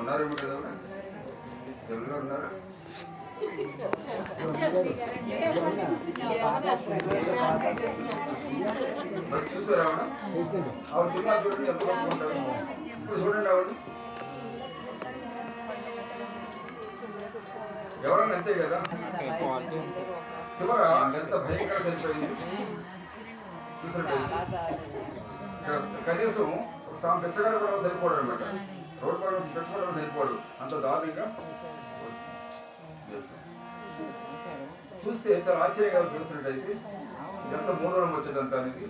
ఉన్నారేమో కదా ఎవరుగా ఉన్నారా? చూసారా ఆవిడ సినిమా చూడండి ఎంత బాగుంటారు. ఇప్పుడు చూడండి ఆవిడ ఎవరన్నా అంతే కదా. శివరా ఎంత భయంకర చనిపోయింది చూసినట్టు. కనీసం సాం పెచ్చగాడు కూడా సరిపోడు అనమాట. రోడ్డు పైన పెచ్చగడం సరిపోడు, అంత దారుణంగా చూస్తే చాలా ఆశ్చర్యంగా చూసినట్టయితే ఇదంతా మూడవరం వచ్చేదంతా అనేది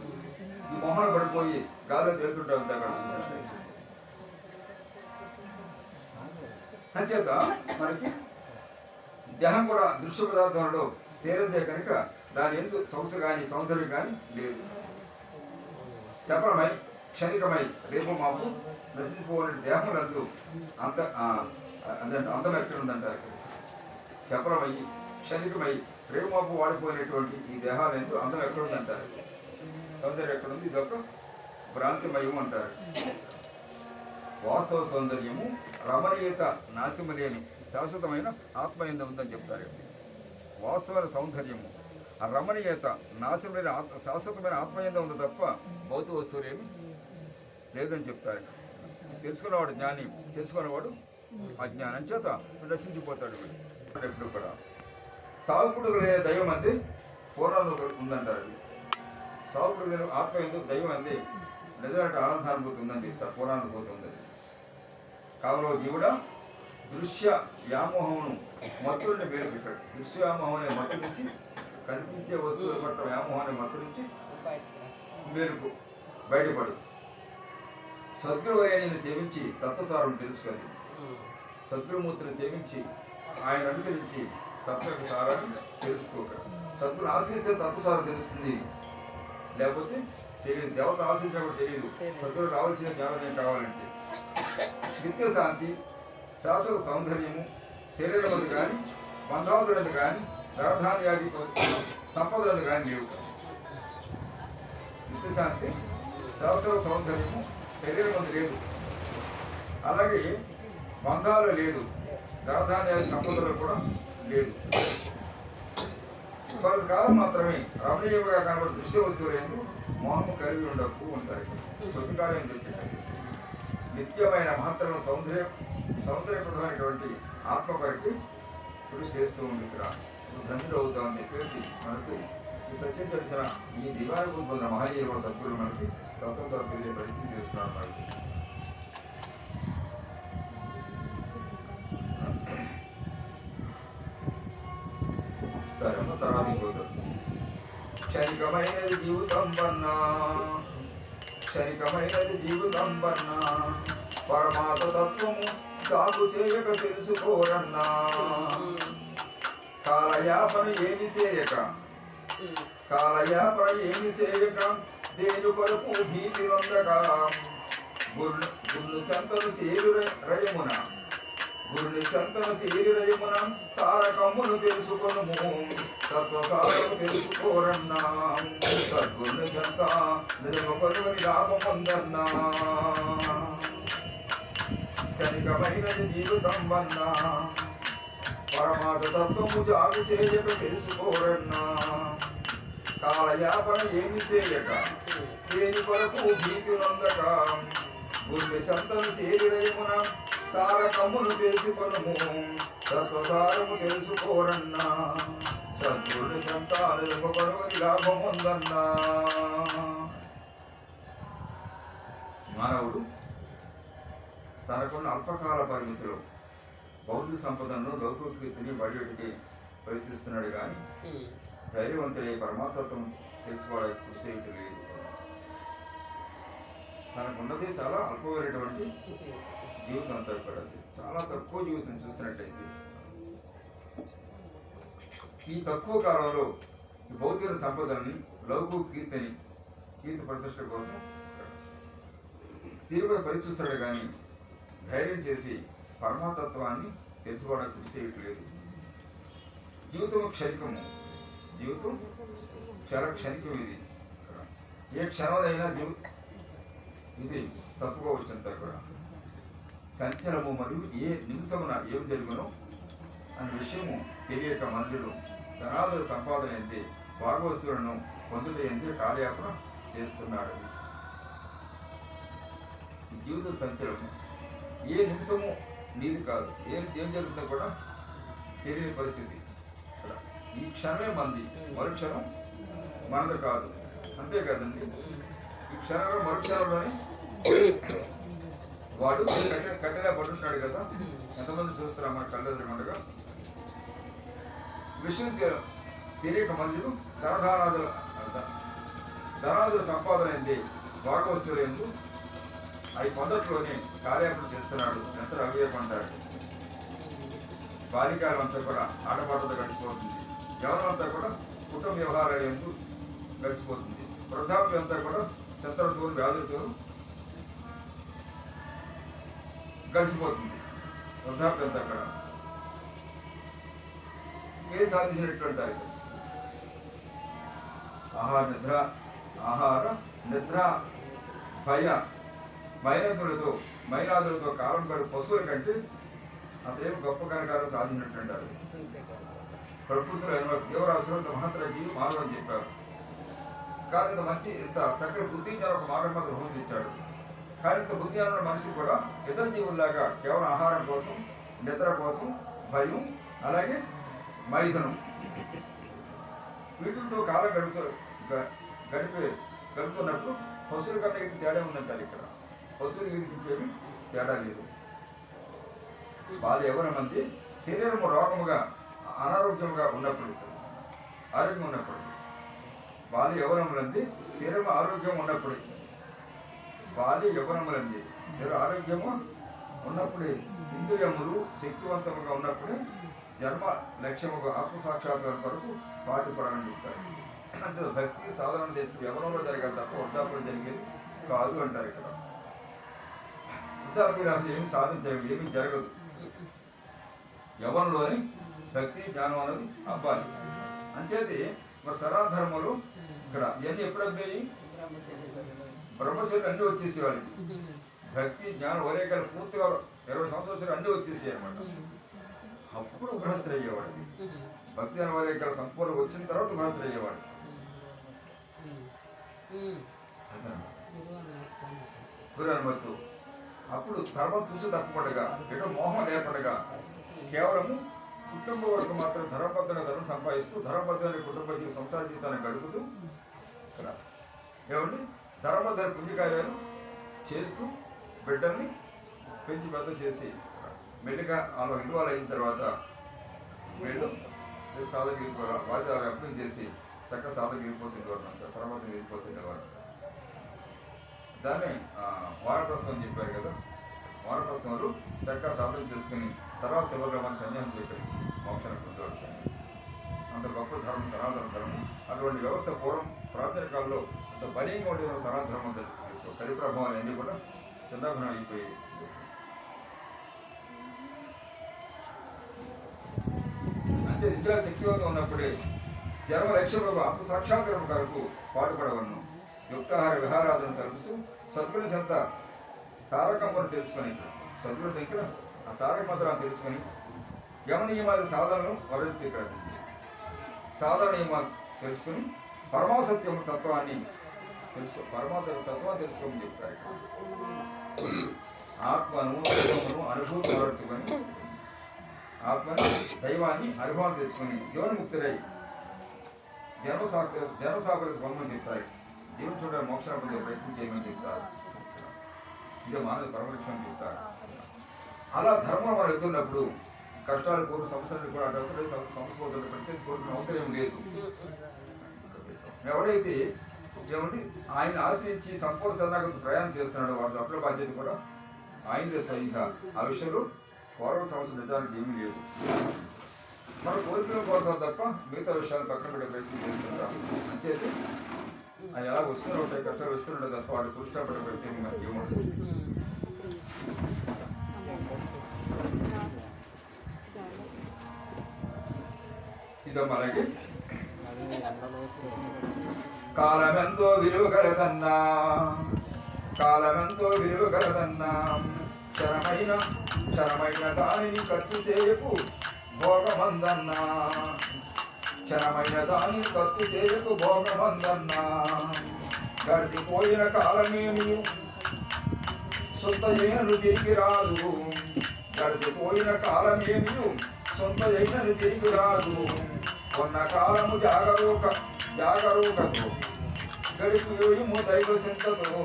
ఈ మొహన పడిపోయి గాలిలో తేలుతుంటాం అంతా అక్కడ చూసినట్టయితే. అంచేత మనకి దేహం కూడా దృశ్య పదార్థంలో చేరిందే కనుక దాని ఎందు సొగసు కానీ సౌందర్యం కానీ లేదు. చపలమై క్షణికమై రేపు మాపు నశించిపోయిన దేహములందు అందం ఎక్కడ ఉందంటారు. చపలమై క్షణికమై రేపు మాపు వాడిపోయినటువంటి ఈ దేహాలందు అందం ఎక్కడుందంటారు, సౌందర్యం ఎక్కడుంది, ఇదొక భ్రాంతిమయం అంటారు. వాస్తవ సౌందర్యము రమణీయత నాశమలేని శాశ్వతమైన ఆత్మయందు ఉందని చెప్తారు. వాస్తవమైన సౌందర్యము ఆ రమణీయత నాశనమైన శాశ్వతమైన ఆత్మయందు ఉంది తప్ప భౌతిక వస్తువులు ఏమి లేదని చెప్తారు. తెలుసుకున్నవాడు జ్ఞాని, తెలుసుకున్నవాడు అజ్ఞానం చేత నశించిపోతాడు. ఎప్పుడు కూడా సావుకుడు లేని దైవం అంది పూర్ణంలో ఉందంటారు. సావుకుడు లేని ఆత్మ ఎందుకు దైవం అంది నిజమైన ఆనందానుభూతి ఉందని చెప్తారు. పూర్ణానుభూతి ఉందని. కావులో జీవుడ దృశ్య వ్యామోహమును మత్తుల్ని మేలుపెట్టాడు. దృశ్య వ్యామోహం అనే మత్తు నుంచి, కనిపించే వస్తువుల పట్ల వ్యామోహం అనే మత్తు నుంచి మేలుకు బయటపడు. సద్గురువైన సేవించి తత్వసారం తెలుసుకొని, సద్గురుమూర్తిని సేవించి ఆయన అనుసరించి తత్వ సారాన్ని తెలుసుకోక. సద్గురు ఆశ్రయిస్తే తత్వసారం తెలుస్తుంది, లేకపోతే తెలియదు. దేవత ఆశ్రయించినప్పుడు తెలియదు. సద్గురు రావాల్సిన జ్ఞానం కావాలంటే నిత్య శాంతి, శాశ్వత సౌందర్యము శరీరములు కానీ బంధాదులను కానీ గర్భధాన్యాది సంపదలను కానీ లేవు. నిత్యశాంతి శాశ్వత సౌందర్యము శరీరములు లేదు, అలాగే బంధాలు లేదు, గర్భధాన్యాది సంపదలు కూడా లేదు. కొంతకాలం మాత్రమే రమణీయంగా కనబడే దృశ్య వస్తువులు మోహము కలిగి ఉండకు ఉంటాయి. కొద్దికాలం ఏం చెప్పింది నిత్యమైన మహత్తరమైన సౌందర్యప్రదమైనటువంటి ఆత్మ కొరకు కృషి చేస్తూ ఉంది. ఇక్కడ ధన్యులు అవుతామని చెప్పేసి మనకు ఈ సత్యం తెలిసిన ఈ దివారకు పొందిన మహనీయుల సద్గురు మనకి తత్వంతో తెలియ ప్రయత్నం చేస్తున్నారు. మనకి సరే తర్వాత పోతుంది. క్షణికమైనది జీవితం వన్నా, క్షణికమైనది జీవితం వన్నా పరమాత్మ తత్వము సాగు చేయక తెలుసుకోరన్నా. కాలయాపన ఏమి చేయక, కాలయాపన ఏమి చేయక దేని కొరకు భీతి నొందక గుర్ను సంతను సేరు రయమున, గురుని సంతన శరీరయమున తారకమును తెలుసుకొనుము, తత్వసారము తెలుసుకోరన్నా. సద్గురుని సంత నిజమొకరుని లాభమొందన్నా. క్షణికమైనది జీవితం వన్నా పరమాత్మ తత్వము జాగు చేయక తెలుసుకోరన్నా. కాలయాపన ఏమి చేయక దేని కొరకు భీతి నొందక గురుని సంతన శరీరయమున తారకమును తెలుసుకొనుము, తత్వసారము తెలుసుకోరన్నా. సద్గురుని సంతానముని లాభముందన్నా. మానవుడు తనకున్న అల్పకాల పరిమితిలో భౌతిక సంపదను లౌకిక కీర్తిని బడికి ప్రయత్నిస్తున్నాడు కానీ ధైర్యవంతుడే పరమాత్మత్వం తెలుసుకోవడానికి కృషి లేదు. తనకున్నది చాలా అల్పమైనటువంటి జీవితం అంతా ఇక్కడ చాలా తక్కువ జీవితం చూసినట్టయితే ఈ తక్కువ కాలంలో ఈ భౌతిక సంపదల్ని లౌకిక కీర్తి ప్రతిష్ట కోసం తీవ్ర పరీక్షిస్తాడు కానీ ధైర్యం చేసి పరమాతత్వాన్ని తెలుసుకోవడానికి కృషి చేయట్లేదు. జీవితం క్షణికము, జీవితం చాలా క్షణికం. ఇది ఏ క్షణంలో ఇది తప్పుకోవచ్చు అంతా కూడా. సంచలము మరియు ఏ నిమిషమున ఏమి జరుగునో అనే విషయము తెలియక మనుషుడు ధనాదుల సంపాదన ఎంతే భాగవస్తులను పొందుట ఎంతే కార్యాపన చేస్తున్నాడు. జీవిత సంచలము ఏ నిమిషము నీది కాదు, ఏం జరుగుతుందో కూడా తెలియని పరిస్థితి. ఈ క్షణమే మంది, మరుక్షణం మనది కాదు. అంతేకాదండి, ఈ క్షణంలో మరుక్షణంలోనే వాడు కట్టెలా పడుంటాడు కదా. ఎంతమంది చూస్తారా మన కళ్ళెదురుకుండగా. విషయం తెలియక మనుషులు ధనాదుల సంపాదన ఏంది భాగవస్తువులు ఎందు అవి పొందట్లోనే కార్యాపన చేస్తున్నాడు. ఎంత అవివేకంటారు. బాలికాలం అంతా కూడా ఆటపాటతో గడిచిపోతుంది. యవనం అంతా కూడా కుటుంబ వ్యవహారాలు ఎందు గడిచిపోతుంది. వృద్ధాప్యం అంతా కూడా శత్రువుతో వ్యాధులతో గడిచిపోతుంది. వృద్ధాప్యం అంతా కూడా ఏం సాధించినట్టు అంటారు. ఆహార నిద్ర భయ మైనాదులతో కాలం గడు పశువుల కంటే అసలేం గొప్ప కనకారం సాధించినట్టు అంటారు. ప్రకృతిలో దేవరాశులు ఇంత మహత్తర జీవి మానవుడు అని చెప్పారు. కానీ ఇంత మంచి ఇంత చక్కటి బుద్ధిజ్ఞానం ఒక మాట మాత్రం రూపొందించాడు. కానీ ఇంత బుద్ధిజ్ఞానం మనిషి కూడా ఇతర జీవుల్లాగా కేవలం ఆహారం కోసం, నిద్ర కోసం, భయం, అలాగే మైథునం వీటితో కాలం గడుపుతున్నప్పుడు పశువుల కన్నా ఇంటి తేడా ఉందంటారు. ఇక్కడ పశువులు ఇంటికి తేడా లేదు. వాళ్ళు ఎవరి మంది శరీరము రోగముగా అనారోగ్యముగా ఉన్నప్పుడు, ఆరోగ్యం ఉన్నప్పుడు, బాల్య యవ్వనములంది శరీరం ఆరోగ్యం ఉన్నప్పుడు, బాల్య యవ్వనములంది శరీర ఆరోగ్యము ఉన్నప్పుడే, ఇంద్రియములు శక్తివంతముగా ఉన్నప్పుడే జన్మ లక్ష్యముగా ఆత్మసాక్షాత్కారం వరకు పాటుపడాలని చెప్తారు. అంటే భక్తి సాధారణ యవ్వనంలో జరగాలి తప్ప వృద్ధాప్యం జరిగేది కాదు అంటారు. ఇక్కడ వృద్ధాప్యరాశి ఏమి సాధించలేదు, ఏమీ జరగదు. యవ్వనంలోని భక్తి జ్ఞానం అనేది అవ్వాలి. అంచేది మరి సనాధర్మలు ఇక్కడ ఇవన్నీ ఎప్పుడు అబ్బాయి బ్రహ్మచర్యం అన్నీ వచ్చేసేవాళ్ళు. భక్తి జ్ఞానం వరేకాలు పూర్తిగా 20 సంవత్సరాలు అన్నీ వచ్చేసాయి అనమాట. అప్పుడు గృహస్థులు అయ్యేవాడు. భక్తి జ్ఞాన వరేకాలు సంపూర్ణ వచ్చిన తర్వాత గృహస్థులు అయ్యేవాడు. సూర్యానుమత్తు అప్పుడు ధర్మం చూసి తప్పపడగా, ఎటో మోహం లేపడగా, కేవలము కుటుంబ వరకు మాత్రం ధర్మబద్ధంగా ధనం సంపాదిస్తూ ధర్మబద్ధమైన కుటుంబ సంసార జీవితాన్ని గడుపుతూ ఇక్కడ ఏమండి ధర్మబద్ధ పుణ్యకార్యాలు చేస్తూ బిడ్డల్ని పెంచి పెద్ద చేసి మెల్లిగా అలా ఇన్వాల్వ్ అయిన తర్వాత వీళ్ళు సాధన తీరిపోవాలి. వాయిదాలు అర్థం చేసి చక్కగా సాధన తీరిపోతుంది వారు, అంత పరమాత్మ తీరిపోతుంది వారు. దాన్ని వానప్రస్థం అని చెప్పారు కదా. వానప్రస్థం వారు చక్కగా సాధన చేసుకుని తర్వాత శివగ్రహాన్ని సన్యాసం స్వీకరించి మోక్షాన్ని పొందవచ్చు. అంత గొప్ప ధర్మం సనాతన ధర్మం. అటువంటి వ్యవస్థ పూర్వం ప్రాచీన కాలంలో అంత బలీయంగా ఉండే సనాతన ధర్మం కలిప్రభావాలు అన్నీ కూడా చిన్నాభిన్నం అయిపోయాయి. అంటే ఇంద్రియ శక్తివంతం ఉన్నప్పుడే జన్మ లక్ష్యంలో ఆత్మ సాక్షాత్కారం కొరకు పాటుపడవలను. యుక్తాహార విహారాధన సర్వసు సద్గుణ సంత తారకమ్మను తెలుసుకొని, సద్గుణ దగ్గర ఆ తారక మంత్రాన్ని తెలుసుకొని యమనియమాది సాధనలు వరది స్వీకరించింది. సాధన నియమాలు తెలుసుకుని పరమాసత్యం తత్వాన్ని పరమాత్మ తత్వాన్ని తెలుసుకోమని చెప్తారు. ఆత్మను దైవమును అనుభూతి పరచుకొని, ఆత్మని దైవాన్ని అనుభవం తెచ్చుకొని జీవన్ముక్తులై జన్మసాకులకు పొమ్మని చెప్తారు. జీవన చూడ మోక్షాన్ని పొందే ప్రయత్నం చేయమని చెప్తారు. ఇదే మానవ పరమలక్ష్యం చెప్తారు. అలా ధర్మం మనం ఎదున్నప్పుడు కష్టాలు కోరు సమస్యలు కూడా అటు సమస్య ప్రత్యేక కోరుకునే అవసరం లేదు. ఎవడైతే ఏమంటే ఆయన ఆశ్రయించి సంపూర్ణ శరణాగతి ప్రయాణం చేస్తున్నాడు వాడు అప్పుల బాధ్యత కూడా ఆయనదే స్వయంగా. ఆ విషయంలో పూర్వ సమస్య నిజానికి ఏమీ లేదు. మన కోరికలు కోరుతాం తప్ప మిగతా విషయాలు పక్కన పెట్టే ప్రయత్నం చేస్తుంటాం. అంచేది ఆయన ఎలా వస్తూనే ఉంటాయి, కష్టాలు వస్తుంటాయి తప్ప వాడు కూర్చోబడే ప్రత్యేకం మనకి ఏముంటుంది. ఇదమ్మలాగే కాలమెంతో విలువ కలదన్నా, కాలమెంతో విలువ కలదన్నా, క్షరమైన క్షరమైన దానిని ఖర్చు చేయకు భోగమందన్నా, క్షరమైన దానిని ఖర్చు చేయకు భోగమందన్నా. గడిచిపోయిన కాలమేమి సొంత అయినను తిరిగి రాదు, గడిచిపోయిన కాలమేమి సొంత అయినను తిరిగి రాదు. కొన్న కాలము జాగరూకతో గడిపియోయము దైవ చింతతో,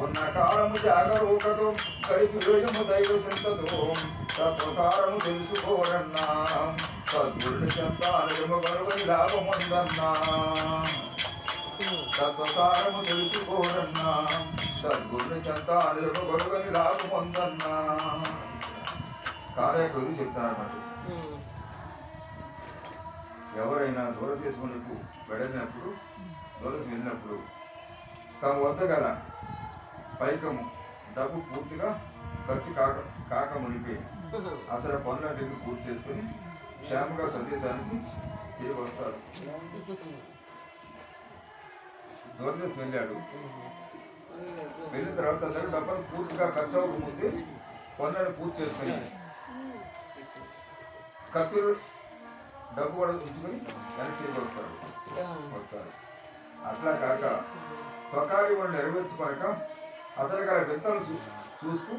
ఉన్న కాలము జాగరూకతో గడిపియోయము దైవ చింతతో. తత్వసారము తెలుసుకోరన్నా, సద్గురుని చెంతాను గనుగని లాభముందన్నా. తత్వసారము తెలుసుకోరన్నా, సద్గురుని చెంతాను గనుగని లాభముందన్నా. కాలయ గురి చెప్తారన్నమాట. ఎవరైనా దూరదేశములకు వెళ్ళినప్పుడు, దూరం వెళ్ళినప్పుడు తమ వద్ద గల పైకము డబ్బు పూర్తిగా ఖర్చు కాక మునిపి అసలు పనులన్నింటినీ పూర్తి చేసుకుని క్షేమంగా సందేశానికి తిరిగి వస్తాడు. దూరదేశం వెళ్ళాడు, వెళ్ళిన తర్వాత అందరూ డబ్బులు పూర్తిగా ఖర్చు అవ్వకముందే పనులను పూర్తి చేసుకుని ఖర్చులు డబ్బు కూడా ఉంచుకొని వెనక్కి తిరిగి వస్తారు. అట్లా కాక స్వకార్యములను నెరవేర్చుకొనక అతని గల వింతలు చూస్తూ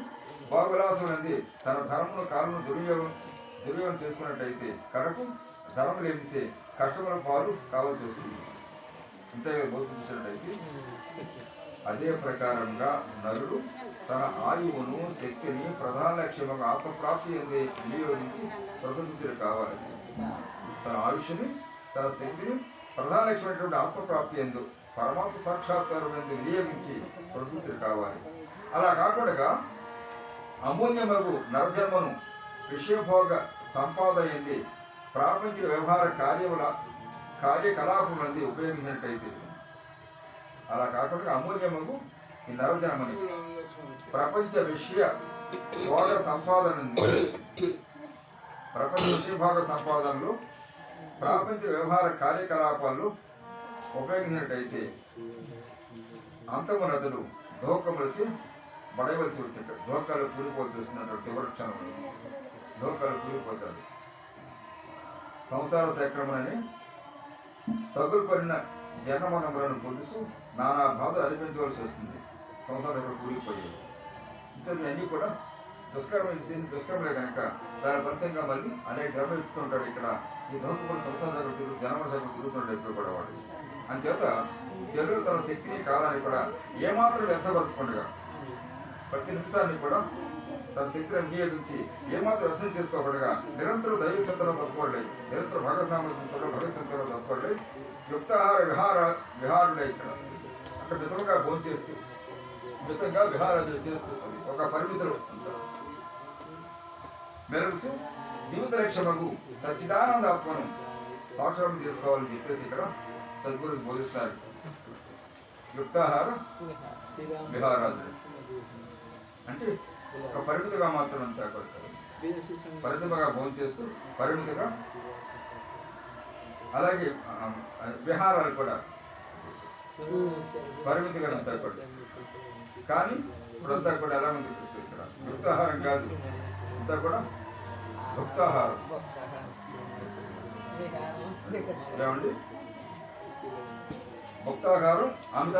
బాగులాసులంది తన ధర్మను కాలను దుర్యోగం చేసుకున్నట్టయితే కడకు ధర్మం లేపిసే కష్టముల పాలు కావాల్సి వస్తుంది. ఇంతే బోధించినట్టయితే అదే ప్రకారంగా నరుడు తన ఆయువును శక్తిని ప్రధాన లక్ష్యముగా ఆత్మప్రాప్తి అందే వినియోగించి ప్రబుద్ధుడు కావాలి. తన ఆయుష్ని తన శక్తిని ప్రధాన లక్ష్యమైనటువంటి ఆత్మప్రాప్తి ఎందు పరమాత్మ సాక్షాత్కారం ఎందు వినియోగించి ప్రబుద్ధుడు కావాలి. అలా కాకుండా అమూల్యమగు నరజన్మను విషయభోగ సంపాదన ఎంది ప్రాపంచిక వ్యవహార కార్యకలాపములంది ఉపయోగించినట్టయితే, అలా కాకుండా అమూల్యమగు ఈ నరజన్మని ప్రపంచ విషయ భోగ సంపాదన ప్రపంచ విషయభోగ సంపాదనలు ప్రాపంచిక వ్యవహార కార్యకలాపాలు ఉపయోగించినట్టయితే అంతమునదులు ధోకమలిసి పడవలసి వచ్చాడు. ధోకాలు కూలిపోతూ వస్తున్నట్టు చివరి క్షణంలో ధోకాలు కూలిపోతాడు. సంసార చక్రములని తగులుకొనిన జన్మనములను పొందుతూ నానా బాధలు అనిపించవలసి వస్తుంది. సంసారం ఇక్కడ కూలిపోయేది. ఇతరులు అన్నీ కూడా దుష్కర్మ చేసి దుష్కర్మలే కనుక దాని ఫలితంగా మళ్ళీ అనేక ధర్మం ఎత్తుతుంటాడు. ఇక్కడ ఈ ధోకపడి సంసార దగ్గర జన్మ దగ్గర తిరుగుతుంటాడు ఎప్పుడు కూడా వాడు. అంచేత జనులు తన శక్తిని కాలాన్ని కూడా ఏమాత్రం వ్యర్థపరచకుండా ప్రతి నిమిషాన్ని కూడా తన శక్తిని వినియోగించి ఏమాత్రం అర్థం చేసుకోకుండా నిరంతరం దైవ సంతలో తత్పరులై, నిరంతరం భగవద్నామ సంతలో భగవత్ సంతలో తత్పరులై, యుక్తాహార విహారులై ఇక్కడ అక్కడ మితంగా భోజనం చేస్తూ మితంగా విహారాలు చేస్తూ ఒక పరిమితులు మెరుగు జీవిత లక్ష్యమకు సచ్చిదానంద ఆత్మను సాక్షాత్కారం చేసుకోవాలని చెప్పేసి ఇక్కడ సద్గురు బోధిస్తారు. యుక్తాహార విహారాలు అంటే ఒక పరిమితిగా మాత్రం అంతా కొడతారు. పరిమితిగా భోజనం చేస్తూ పరిమితిగా, అలాగే విహారాలు కూడా పరిమితిగా అంతా కొడతారు. కానీ ఇప్పుడంతా కూడా ఎలా ఉంది ఇక్కడ యుక్తాహారం కాదు, అంతా కూడా భుక్తాహారం. ఏమండి భుక్తాహారం అమిత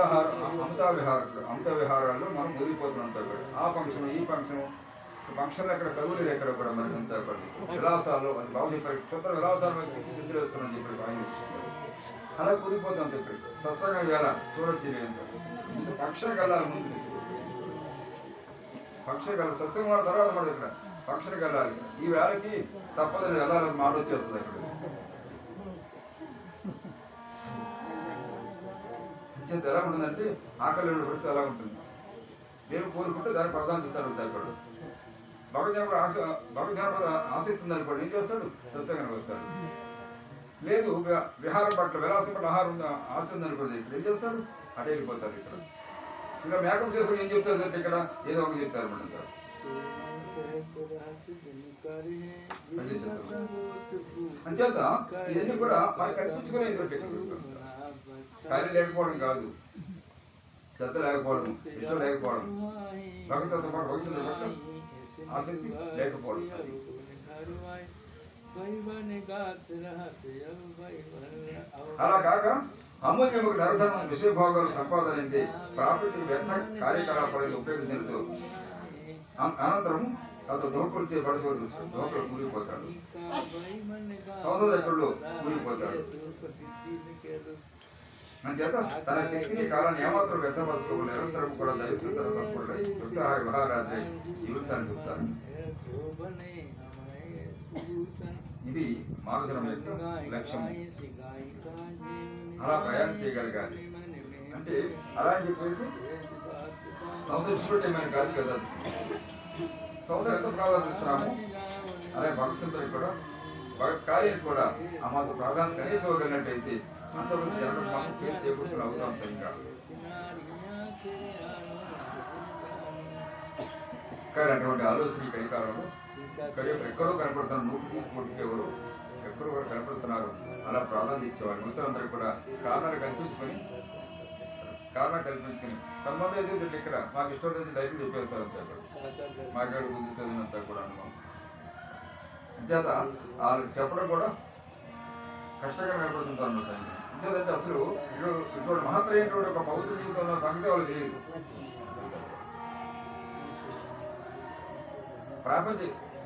విహారాల్లో మనం మురిగిపోతున్నాం. ఆ ఫంక్షన్ ఈ ఫంక్షన్ ఎక్కడ కదులేదు ఎక్కడ కూడా మనకి అంతా కూడా విలాసాలు అది బాగు చెప్పారు. కొత్త విలాసాలు సిద్ధి వేస్తున్నాం చెప్పి ఆయన అలా కూలిపోతాం చెప్పి సత్సంగం వేళ చూడొచ్చు. ఫంక్షన్ వెళ్ళాలి ముందు, ఫంక్షన్ వెళ్ళాలి సత్సంగం వాళ్ళ తర్వాత మన దగ్గర ఫంక్షన్కి వెళ్ళాలి. ఈ వేళకి తప్పదని వెళ్ళాలని మాట వచ్చేస్తుంది అక్కడ. ఎలా ఉంటుందంటే ఆకలి పరిస్థితి ఎలా ఉంటుంది. నేను కోరుకుంటే దాన్ని ప్రాధాన్యత ఇస్తాడు సరిపడు. భగవద్గీత ఆసక్తి ఉందనుకోండి ఏం చేస్తాడు, సత్సంగానికి వస్తాడు. లేదు విహారం పట్ల విలాసం పట్ల ఆహారం ఆశ ఉందనుకోండి ఇక్కడ ఏం చేస్తాడు, అటే వెళ్ళిపోతారు. ఇక్కడ ఇంకా మేకప్ చేసుకుని ఏం చెప్తారు అంటే ఇక్కడ ఏదో ఒకటి చెప్తారు మనం. అంచేత ఇవన్నీ కూడా మనకు కనిపించుకునేది కార్యం లేకపోవడం కాదు, శ్రద్ధ లేకపోవడం, ఇష్టం లేకపోవడం, భగవద్గీతతో పాటు భవిష్యత్తు పట్ల ఆసక్తి లేకపోవడం. అలా కాక అమూల్యముకు ధరధనం విషయభోగాలు సంపాదనైంది ప్రాకృతిక వ్యర్థ కార్యకలాపాలను ఉపయోగించు అనంతరం అతను దోహకులు చేయబడసోడు దోహకులు కూలిపోతాడు, సంవత్సరాలు కూలిపోతాడు. అంచేత తన శక్తిని కాలాన్ని ఏమాత్రం వ్యర్థపరచుకోకుండా నిరంతరం కూడా దైవసిద్ధ తత్పరుడై యుక్తాహార విహారాద్రై జీవితాన్ని చెప్తారు. ఇది మానవజనం యొక్క లక్ష్యం. అలా ప్రయాణం చేయగలగాలి అంటే అలా అని చెప్పేసి సంవత్సరం ఏమైనా కాదు కదా. సంవత్సరం ఎంత ప్రాధాన్యస్తున్నాము అలాగే భగవంతుడికి కూడా భగత్ కార్యానికి కూడా ఆ మాకు ప్రాధాన్యత కనీసం ఇవ్వగలిగినట్టయితే అంతమంది జనం మాకు ఫేస్ చేయకుండా అవుతాం సరిగ్గా. కానీ అటువంటి ఆలోచన కలికాలంలో ఎక్కడో కనపడుతున్నారు, 100 ఎవరు ఎక్కడో కనపడుతున్నారు. అలా ప్రాధాన్యత ఇచ్చేవాళ్ళు మిగతాలందరూ కూడా కారణాలు కల్పించుకొని కొంతమంది అయితే ఇక్కడ మాకు ఇష్టం లేదు డైరీ చెప్పేస్తారు అంతే. అక్కడ మాట్లాడి కుదురుతుందంతా కూడా అనుభవం అంచేత వాళ్ళకి చెప్పడం కూడా కష్టంగా కనపడుతుంటారు అన్నమాట. అంచేదంటే అసలు ఇటువంటి మహత్తరైనటువంటి ఒక పవిత్ర జీవితం ఉన్న సంగతి వాళ్ళు తెలియదు. ప్రపంచ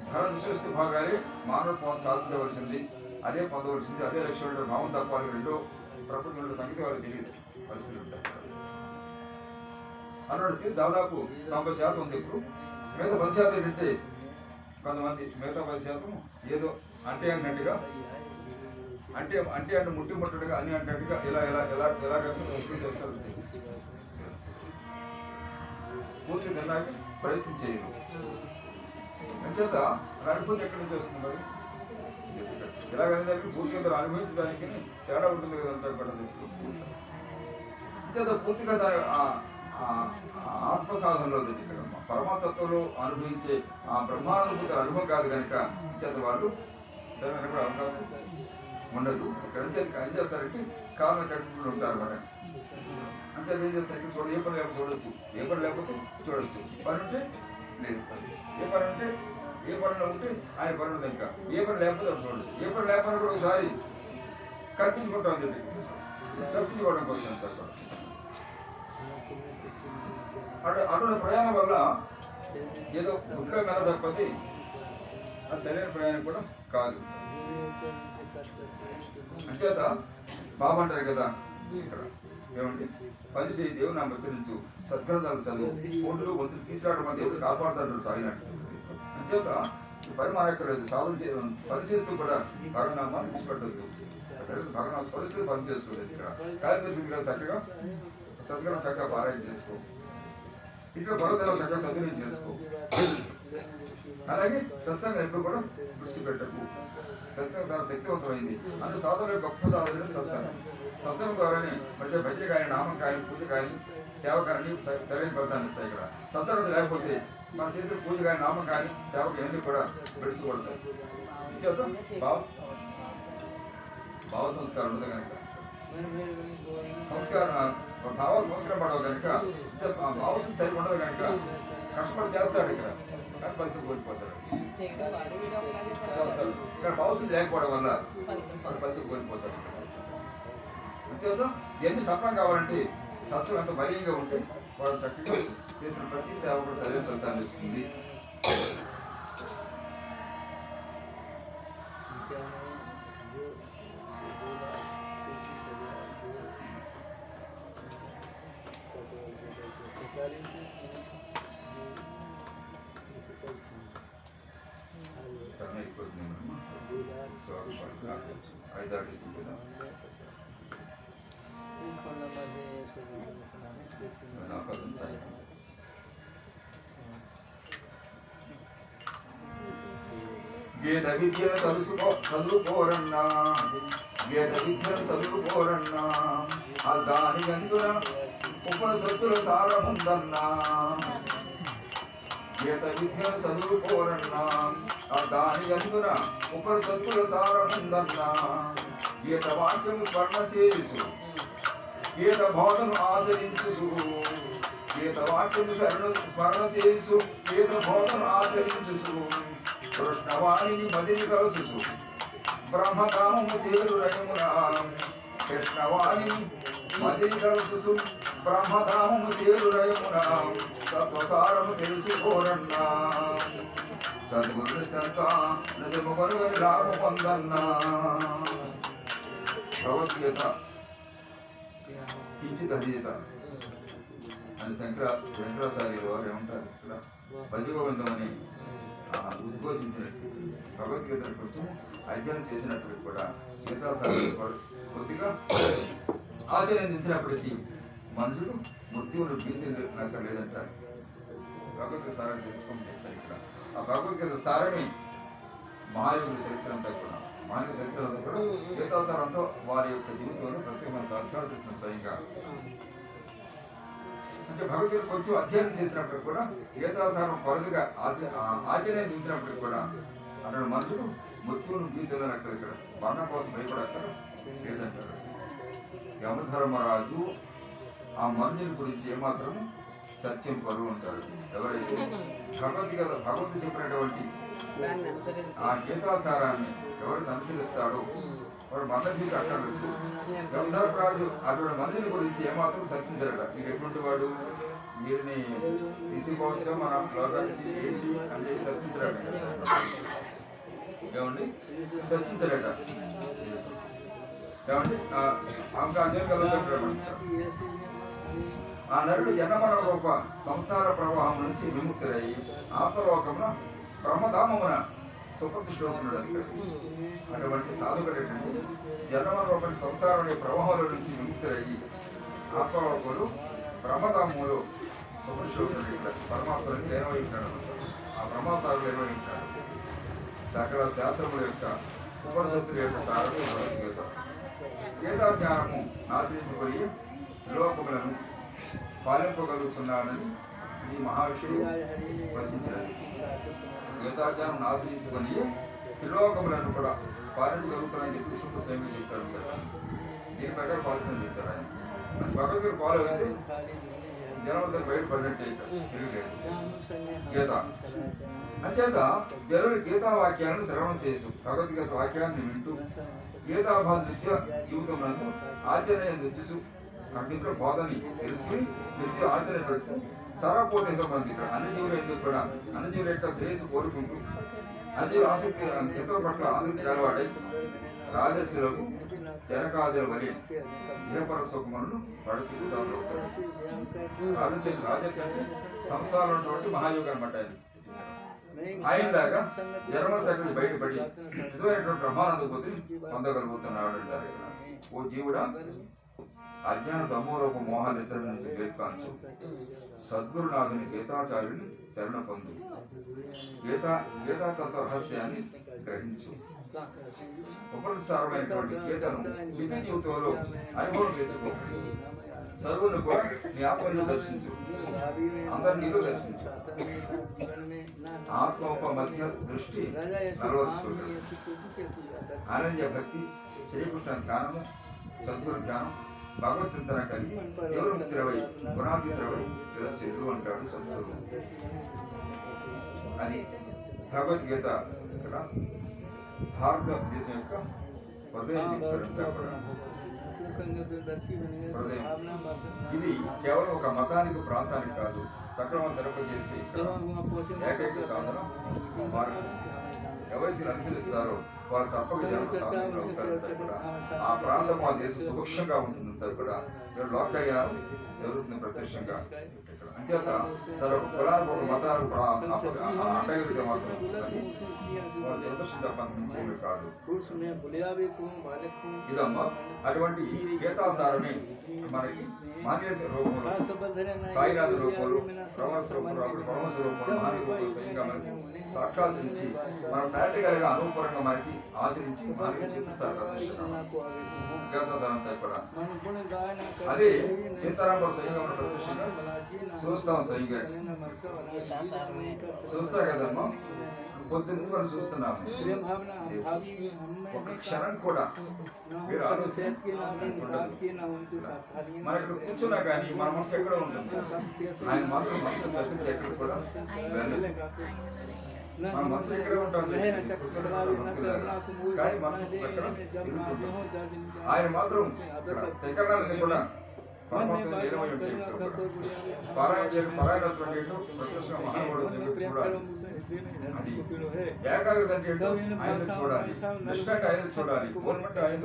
ధర విశ్వస్తి భాగాలే మానవ సాధించవలసింది, అదే పొందవలసింది, అదే లక్ష్యమైన భావం తప్ప వాళ్ళు రెండో ప్రపంచంలో సంగతి వాళ్ళు తెలియదు పరిస్థితులు ఉంటాయి అన్నట్టు. దాదాపు 90% ఉంది. ఇప్పుడు మిగతా 10% ఏంటంటే కొంతమంది మిగతా 10% ఏదో అంటే అన్నట్టుగా అంటే ముట్టుగా అని అన్నట్టుగా ఎలాగ చేస్తారు. పూర్తి తినడానికి ప్రయత్నం చేయరు. అంచేత అనుభూతి ఎక్కడి నుంచి వస్తుంది మరి ఇలాగనేదానికి పూర్తిగా అనుభవించడానికి తేడా ఉంటుంది కదా అంతా కూడా. అంచేత పూర్తిగా ఆత్మ సాధనలో ఇక్కడ పరమతత్వంలో అనుభవించే ఆ బ్రహ్మానుభూతి అనుభవం కాదు కనుక చేత వాళ్ళు సరైన కూడా అవకాశం ఉండదు. ఇక్కడ ఏం చేస్తారంటే కారణం కట్టుకుంటూ ఉంటారు మరి. అంటే ఏం చేస్తారు, ఏ పని లేకపోతే చూడొచ్చు, ఏ పని లేకపోతే చూడొచ్చు, పని ఉంటే లేదు, ఏ పని ఉంటే ఏ పనిలో ఉంటే ఆయన పని ఉండదు, ఇంకా ఏ పని లేకపోతే అది చూడొచ్చు, ఏ పని లేకపోతే కూడా ఒకసారి కల్పించుకుంటాం చెప్పి తప్పించుకోవడం కోసం అంటారు. అటువంటి ప్రయాణం వల్ల ఏదో గుడ్లో మీద తప్పది ఆ సరైన ప్రయాణం కూడా కాదు. అంచేత బాబా అంటారు కదా ఇక్కడ ఏమండి, పని చేయి దేవుని ఆచరించు, సద్గ్రంథాలు చదువు, కోట్లు వంతులు తీసుకురావడం మన దేవుడు కాపాడుతాడు సాగినట్టు. అంచేత పని మానక్కర్లేదు, సాధన పని చేస్తూ కూడా భగవనామాన్ని విడిచిపెట్టద్దు. భగవనా పరిస్థితి పని చేసుకోలేదు. ఇక్కడ కార్యదర్శి కదా చక్కగా సద్గ్రంథం చక్కగా పారాయణ చేసుకో, ఇంట్లో భగవద్గీత చక్కగా సద్వినియోగం చేసుకో. అలాగే సత్సంగం ఎప్పుడు కూడా విడిచిపెట్టకు. సత్సంగం చాలా శక్తివంతమైంది. అందులో సాధన గొప్ప సాధన సత్సంగం. సత్సంగం ద్వారానే మంచిగా భజన కానీ నామం కానీ పూజ కానీ సేవ కానీ సరైన ఫలితాన్ని ఇస్తాయి. ఇక్కడ సత్సంగం లేకపోతే మనం చేసిన పూజ కానీ నామం కానీ సేవకు ఇవన్నీ కూడా విడిచిపడతాయి. చేద్దాం భావ సంస్కారం ఉండదు కనుక భావ సంస్కారం పడవు కనుక భావసం సరి ఉండదు కనుక కష్టపడి చేస్తాడు ఇక్కడ, కానీ ఫలితం కోల్పోతాడు. చేస్తాడు ఇక్కడ భావసం లేకపోవడం వల్ల ఫలితం కోల్పోతాడు. అంతేతో ఎన్ని సఫలం కావాలంటే సత్సం ఎంత బలీయంగా ఉంటే వాళ్ళు చక్కగా చేసిన ప్రతి సేవ కూడా సరైన ఫలితాన్ని ఇస్తుంది. గీత విద్యను చదువుకోరన్నా, గీత విద్యను చదువుకోరన్నా, దాని గంతున ఉపనిషత్తుల సారముందన్నా. గీత విద్యను చదువుకోరన్నా, దాని గంతున ఉపనిషత్తుల సారముందన్నా. గీత వాక్యము స్వర్ణ చేసు, గీత బోధను ఆచరించు, గీత వాక్యము స్మరణ చేసు గీత బోధన ఆచరించు కృష్ణవాణిని మదిని కలుసు బ్రహ్మకామము సేరురయమునా కృష్ణవాణిని మదిని కలుసు బ్రహ్మధామము సేరురయమునా తత్వసారము తెలుసుకోరన్నా సద్గురు సంత నిజము కనుగొని లాభ పొందన్నా. భగవద్గీత కించిత్ అధీత అని శంకరాచార్యులు వారు ఏమంటారు ఇక్కడ భజగోవిందం అని ఉద్ఘోషించినట్టు భగవద్గీతను కొంచెం అధ్యయనం చేసినప్పటికి కూడా గీతాసారాలు కొద్దిగా ఆచరించినప్పటికీ మనుషుడు మృత్యువును భీతినక్కర్లేదంటారు. భగవద్గీత సారాన్ని తెలుసుకొని చెప్తారు ఇక్కడ. ఆ భగవద్గీత సారమే మహాయోగి చరిత్ర అంతా కూడా మానవ చరిత్ర అంతా కూడా గీతాసారంతో వారి యొక్క జీవితంలో ప్రత్యేకమైన సార్థకాలు చేసిన స్వయంగా. అంటే భగవద్గీత కొంచెం అధ్యయనం చేసినప్పుడు కూడా గీతాసారం కొరదుగా ఆచరణ చూసినప్పటికి కూడా అతడు మనుషుడు మృత్యువును భీతినక్కడ ఇక్కడ మరణం కోసం భయపడతారు లేదంటారు. యమధర్మరాజు ఆ మనుషుని గురించి ఏమాత్రం సత్యం పరువు ఉంటారు. ఎవరైతే భగవద్గీత చెప్పినటువంటి ఆ గీతాసారాన్ని ఎవరైతే అనుసరిస్తాడో వాడు మరణభీతి అక్కర్లేదు. యమధర్మరాజు అటువంటి మనుషుని గురించి ఏమాత్రం సత్యించడట. మీరు ఎటువంటి వాడు వీరిని తీసుకోవచ్చా మన లోకానికి ఏంటి అంటే సత్యించడట. ఏమండి సత్యించడట. ఏమండి ఆ నరుడు జన్మన రూప సంసార ప్రవాహం నుంచి విముక్తులై ఆత్మలోకమున బ్రహ్మధామమున సుప్రతిష్ఠితున్నాడు. అటువంటి సాధకుడు ఏంటంటే జన్మన రూప సంసారం ప్రవాహంలో నుంచి విముక్తులయ్యి ఆత్మలోకములు బ్రహ్మధామములు సుప్రతిష్ఠిస్తున్నాడు. ఇక్కడ పరమాత్మని నిర్వహించాడు. ఆ బ్రహ్మసారులు నిర్వహించాడు. సకల శాస్త్రముల యొక్క ఉపనిషత్తుల యొక్క సారము భగవద్గీత. గీతాజ్ఞానము ఆశ్రయించుకొని లోకములను పాలింపగలుగుతున్నాడని శ్రీ మహావిష్ణువు ప్రశ్నించినది. గీతాజ్ఞానం ఆశ్రయించుకొని త్రిలోకములను కూడా పాలించగలుగుతానని చెప్పి విష్ణువు స్వయంగా చెప్తాడు కదా. దీని ప్రకారం పాలించని చెప్తాడు ఆయన. అది భగవద్గీత ఫాలో అయితే జనం బయటపడినట్టే తిరగలేదు. గీత అంచేత జనులు గీతా వాక్యాలను శ్రవణం చేసు భగవద్గీత వాక్యాన్ని వింటూ గీతాభాద్య జీవితం నందు ఆచరణ దుచ్చు అక్కడ బోధని తెలుసుకుని నిత్య ఆచరణ పెడుతూ సర్వపోతే మంది ఇక్కడ అన్ని జీవులు ఎందుకు కూడా అన్ని జీవుల యొక్క శ్రేయస్సు కోరుకుంటూ అన్ని జీవుల ఆసక్తి ఇతరుల పట్ల ఆసక్తి కలవాడై రాజర్షులకు జనకాదుల వలి ఇహపర సుఖములను పడసికు దానిలోతాడు. రాజర్షి అంటే సంసారం ఉన్నటువంటి మహాయోగి అనమాట. ఆయన దాకా జన్మశాఖని బయటపడి నిజమైనటువంటి బ్రహ్మానందపతిని పొందగలుగుతున్నాడు అంటారు ఇక్కడ. ఓ జీవుడా, అజ్ఞాన తమోరూప మోహాలు ఇతరుల నుంచి వేత్కాంచు సద్గురునాథుని గీతాచార్యుని చరణ పొందు. గీతాతత్వ రహస్యాన్ని గ్రహించు. ఉపనిసారమైనటువంటి గీతను నిత్య జీవితంలో అనుభవం తెచ్చుకో. సర్వుని కూడా నీ ఆత్మను దర్శించు. అందరు నీరు దర్శించు. ఆత్మ మధ్య దృష్టి నలవరుచుకుంటాడు. ఆనంద భక్తి, శ్రీకృష్ణ ధ్యానము, సద్గురు ధ్యానం, భగవత్ చింతన కలిగి దేవముక్తిరవై గుణాతీతరవై శిరుడు అంటాడు సద్గురు అని. భగవద్గీత ఇక్కడ భారతదేశం యొక్క హృదయం ఇది కేవలం ఒక మతానికి ప్రాంతానికి కాదు, సక్రమం జరపజేసి ఏకైక సాధన మార్గం. ఎవరికి అనుసరిస్తారో వారు తప్పక జన్మ సాధనలు అవుతారు కూడా. ఆ ప్రాంతం ఆ దేశం సుభిక్షంగా ఉంటుంది కూడా. లోకయ్యారు జరుగుతుంది ప్రత్యక్షంగా. అంచేత తన ఒక కులానికి ఒక మతాలకు అంటగలిగితే మాత్రం వారు దురదృష్టం తప్ప మించేవి కాదు. ఇదమ్మా అటువంటి గీతాసారని మనకి మాన్య రూపంలో, సాయినాథ రూపంలో, ప్రవహస్ రూపంలో, పరమహంస రూపంలో, మహాని రూపంలో స్వయంగా మనకి సాక్షాత్రించి మన ప్రాక్టికల్ గా అనుపరంగా మనకి ఆచరించి మనకి చూపిస్తారు గీతాసారంతా కూడా. అదే సీతారామ స్వయంగా మన ప్రత్యక్షంగా చూస్తాం. స్వయంగా చూస్తారు కదమ్మా. పొద్దున్న మనం చూస్తున్నాము. प्रेम भावना भावी हम में ఒక है క్షణం కూడా ना మీరు हो ఆలోచన सेहत की ना हो रात की ना हो तो साथ थाली మన ఇక్కడ కూర్చున్నా కానీ మన మనసు ఎక్కడ ఉంటుంది? ఆయన మాత్రం మనసు సర్కిల్ ఎక్కడ కూడా వెళ్ళదు. మన మనసు ఎక్కడ ఉంటుంది? కానీ మనసు ఎక్కడ తిరుగుతుంది. ఆయన మాత్రం ఎక్కడాలని కూడా పరమాత్మ నిలవై ఉంటాడు. పారాయణత్వం ఏంటో ప్రత్యక్ష మహానుభావుడు చూడాలి. అది ఏకాగ్రత అంటే ఏంటో ఆయన చూడాలి. నిష్ఠ అంటే ఆయన చూడాలి. గవర్నమెంట్ ఆయన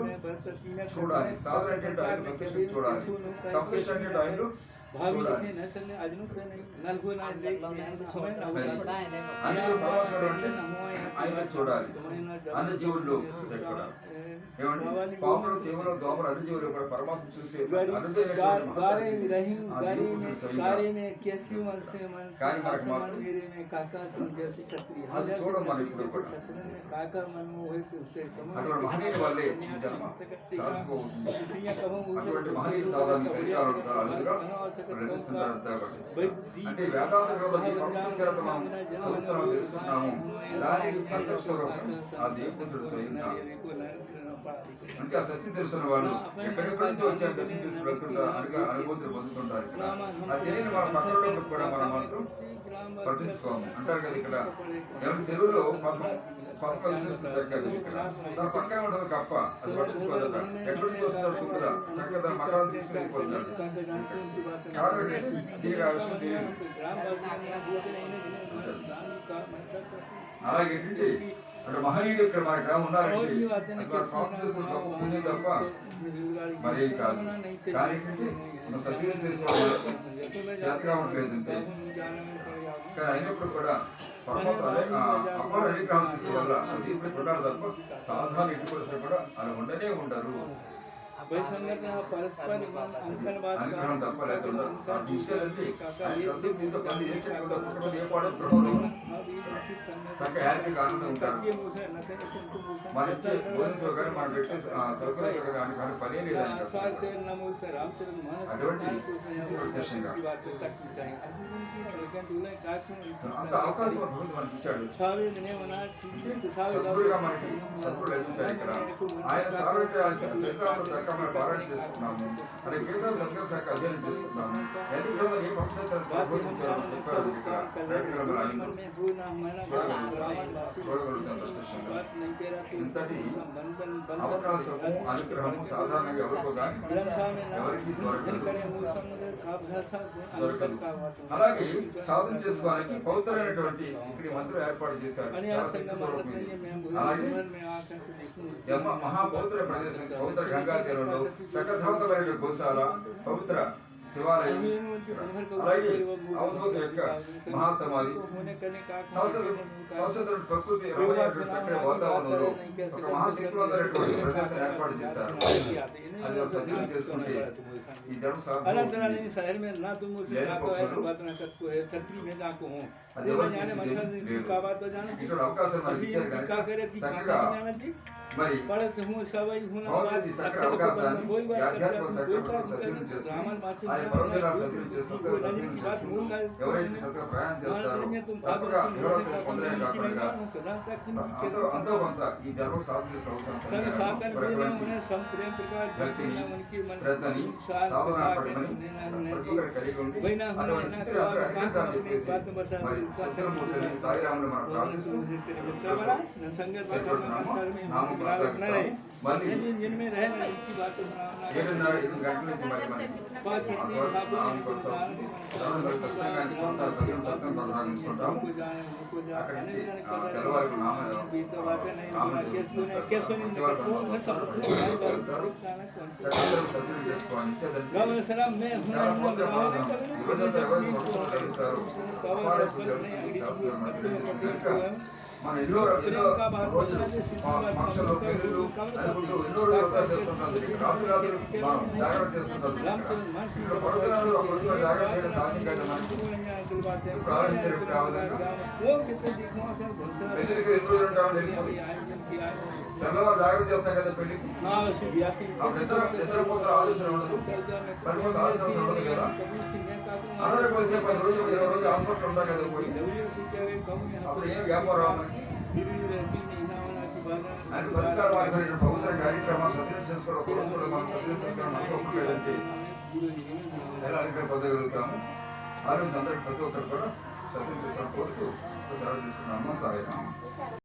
చూడాలి. సాధన అంటే ఆయన ప్రత్యక్ష చూడాలి. సంపేష అంటే ఆయన చూడాలి. ఆయన చూడాలి. అన్ని జీవుల్లో ఏమండి పాములు చీమలు దోమలు అన్ని జీవులు కూడా పరమాత్మ చూసే కానీ మనకు మాత్రం అది చూడం మనం ఇప్పుడు కూడా అటువంటి మహనీయుల వల్లే ఈ జన్మ సాధిపోతుంది. అటువంటి మహనీయులు సాధారణ కలిగారు చాలా అరుదుగా లభిస్తున్నారు. అంటే వేదాంత గ్రంథం ప్రపంచంలో మనం చదువుతున్నాము, తెలుసుకున్నాము. దానికి ప్రత్యక్ష స్వరూపం ఆ దేవుడు స్వయంగా. అంటే ఆ సత్యం తెలిసిన వాళ్ళు ఎక్కడెక్కడి నుంచి వచ్చారు సత్యం తెలిసి వెళ్తుంటారు అనుభూతులు పొందుతుంటారు. ఆ తెలియని మన పక్కన కూడా మనం మాత్రం పట్టించుకోము. అంటారు కదా ఇక్కడ ఎవరి చెరువులో పక్క విశ్వస్తుంది సరికాదు. ఇక్కడ దాని పక్కనే ఉంటుంది కప్ప, అది పట్టించుకోదట. ఎక్కడి నుంచి వస్తున్నాడు తుక్కుదా చక్కగా దాని మకాన్ని తీసుకుని వెళ్ళిపోతున్నాడు. కాబట్టి దీనికి ఆ విషయం తెలియదు. అలాగే అంటే మహనీయుడు ఇక్కడ మన గ్రామం ఉన్నారంటే అది వారు ప్రాప్తి చేసిన గొప్ప పుణ్యం తప్ప మరేం కాదు. కానీ మన సత్యం చేసుకోవడం చేతగా ఉండలేదంటే కానీ అయినప్పుడు కూడా పరమాత్మ అపార అనుగ్రహం చేసే వల్ల అది ఇప్పుడు ఉండాలి తప్ప సాధారణ ఇంటికి కూడా అలా ఉండనే ఉండరు. అనుగ్రహం తప్ప లేకుండా చక్కగా హ్యాపీగా ఆనందం ఉంటారు. మన ఇచ్చే భోజనంతో కానీ మనం పెట్టే సౌకర్యంతో కానీ పనే లేదా అటువంటి ప్రత్యక్షంగా అంత అవకాశం మనకి ఇచ్చాడు. సద్గురుగా మనకి సద్గురు లభించాడు. ఇక్కడ ఆయన సైతాంలో చక్కగా మనం పారాయణ చేసుకున్నాము. మరి కేవలం సత్యం శాఖ అధ్యయనం చేసుకున్నాము. ఎందుకంటే ఏ పంచాయతీ బోధించారు చెప్పారు. చూడగలుగుతాం ప్రత్యక్షంగా. ఇంతటి అవకాశము అనుగ్రహము సాధారణంగా ఎవరికో కానీ ఎవరికి దొరకదు. అలాగే సాధన చేసుకోవడానికి పవిత్రమైనటువంటి ఇక్కడ మంత్రులు ఏర్పాటు చేశారు. అలాగే మహాపవిత్ర ప్రదేశం పవిత్ర గంగా తీరంలో చక్రధావతమైన గోశాల, పవిత్ర శివాలయం, అలాగే అవధూత యొక్క మహాసమాధి, శాశ్వత ప్రకృతి రమణీయటువంటి చక్కటి వాతావరణంలో ఒక మహాశక్తివంతమైనటువంటి ప్రదేశం ఏర్పాటు చేశారు. అది సద్వినియోగం చేసుకుంటే ఈ జన్మ సాధన అది ఎవరు ఇక్కడ అవకాశం మనకి ఇచ్చారు కానీ చక్కగా మరి చక్కటి అవకాశాన్ని ఆధ్యాత్మిక సత్యం చేసుకుని ఆయన పరమేశ్వరాలు సత్యం చేసుకుని ఎవరైతే చక్కగా ప్రయాణం చేస్తారో తప్పగా వివరాలు పొందలే కాకుండా అంతో కొంత ఈ జన్మ సాధన వ్యక్తిని శ్రద్ధని సాధన పట్టుకొని ప్రతి ఒక్కరు కలిగి ఉండి అటువంటి స్థితిని అందరూ అంగీకారం చెప్పేసి మరి సత్యమూర్తిని సాయిరాములు మనం ప్రార్థిస్తూ నామం ప్రార్థిస్తాం. మళ్ళీ 7:30 గంటల నుంచి మరి సత్సంగాన్ని సత్సంగం కొనసాగించుకుంటాం. అక్కడి నుంచి తెల్లవారికి సద్వినియోగం చేసుకోవాలి. మన ఎన్నో రోజులు ఫంక్షన్లు పెళ్ళిళ్ళు అనుకుంటూ ఎన్నో రోజులు చేస్తుంటారు. రాత్రి మనం జాగ్రత్త చేస్తుంటారు. ఇక్కడ పడుతున్నారు అప్పుడు జాగ్రత్త చేయడం సాధ్యం కదా. మనకి ప్రారంభించేటప్పుడు ఆ విధంగా పెళ్ళికి 2 రోజులు ఉంటామని తెల్లవారు జాగ్రత్త చేస్తాం కదా పెళ్లికి. అప్పుడు నిద్రపోతే ఆలోచన ఉండదు, పడిపోతే ఆలోచన ఉండదు కదా. అనారోగ్యం వస్తే 10 రోజులు 20 రోజులు హాస్పిటల్ ఉంటాం కదా పోయి. అప్పుడు ఏం వ్యాపారం మనకి फिर भी रहती नहीं ना होना की बात ఆయన పరిష్కార మార్గమైన పవిత్ర కార్యక్రమాలు సత్యం చేసుకోవడం ఒక రోజు కూడా మనం సత్యం చేసుకోవడం మనసు ఒప్పుకోలేదంటే ఎలా ఇక్కడ పొందగలుగుతాము ఆ రోజు అందరికి ప్రతి ఒక్కరు కూడా సత్యం చేసుకోవడం కోరుతూ సెలవు తీసుకున్నాము సాయం